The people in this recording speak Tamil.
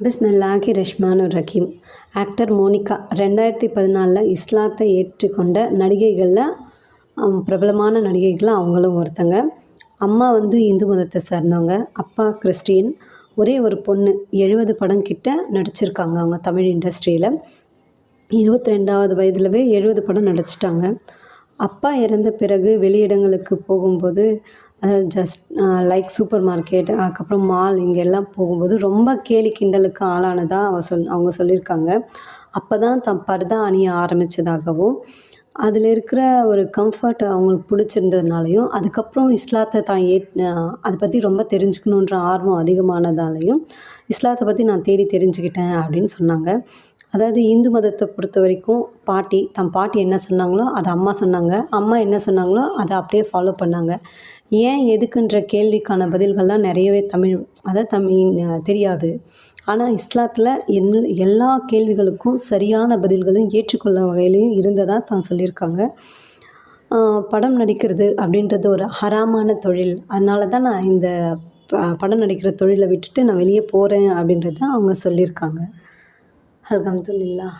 பிஸ்மில்லாஹி ரஹ்மானுர் ரஹீம். ஆக்டர் மோனிகா 2014 இஸ்லாத்தை ஏற்றுக்கொண்ட நடிகைகளில் பிரபலமான நடிகைகளில் அவங்களும் ஒருத்தங்க. அம்மா இந்து மதத்தை சேர்ந்தவங்க, அப்பா கிறிஸ்டியன். ஒரே ஒரு பொண்ணு. 70 படம் கிட்ட நடிச்சிருக்காங்க அவங்க தமிழ் இண்டஸ்ட்ரியில். 22வது வயதுலவே 70 படம் நடிச்சிட்டாங்க. அப்பா இறந்த பிறகு வெளியிடங்களுக்கு போகும்போது ஜஸ்ட் லைக் சூப்பர் மார்க்கெட், அதுக்கப்புறம் மால், இங்கெல்லாம் போகும்போது ரொம்ப கேலி கிண்டலுக்கு ஆளானதாக அவங்க சொல்லியிருக்காங்க. அப்போ தான் பர்தா அணிய ஆரம்பித்ததாகவும், அதில் இருக்கிற ஒரு கம்ஃபர்ட் அவங்களுக்கு பிடிச்சிருந்ததுனாலையும், அதுக்கப்புறம் இஸ்லாத்தை தான் அதை பற்றி ரொம்ப தெரிஞ்சுக்கணுன்ற ஆர்வம் அதிகமானதாலையும், இஸ்லாத்தை பற்றி நான் தேடி தெரிஞ்சுக்கிட்டேன் அப்படின்னு சொன்னாங்க. அதாவது இந்து மதத்தை பொறுத்த வரைக்கும் தன் பாட்டி என்ன சொன்னாங்களோ அதை அம்மா சொன்னாங்க, அம்மா என்ன சொன்னாங்களோ அதை அப்படியே ஃபாலோ பண்ணாங்க. ஏன் எதுக்குன்ற கேள்விக்கான பதில்கள்லாம் நிறையவே தமிழ் தெரியாது. ஆனால் இஸ்லாத்தில் எல்லா கேள்விகளுக்கும் சரியான பதில்களும் ஏற்றுக்கொள்ள வகையிலையும் இருந்ததாக தான் சொல்லியிருக்காங்க. படம் நடிக்கிறது அப்படின்றது ஒரு ஹராமான தொழில். அதனால தான் நான் இந்த படம் நடிக்கிற தொழிலை விட்டுட்டு நான் வெளியே போகிறேன் அப்படின்றது தான் அவங்க சொல்லியிருக்காங்க. அல்ஹம்துலில்லாஹ்.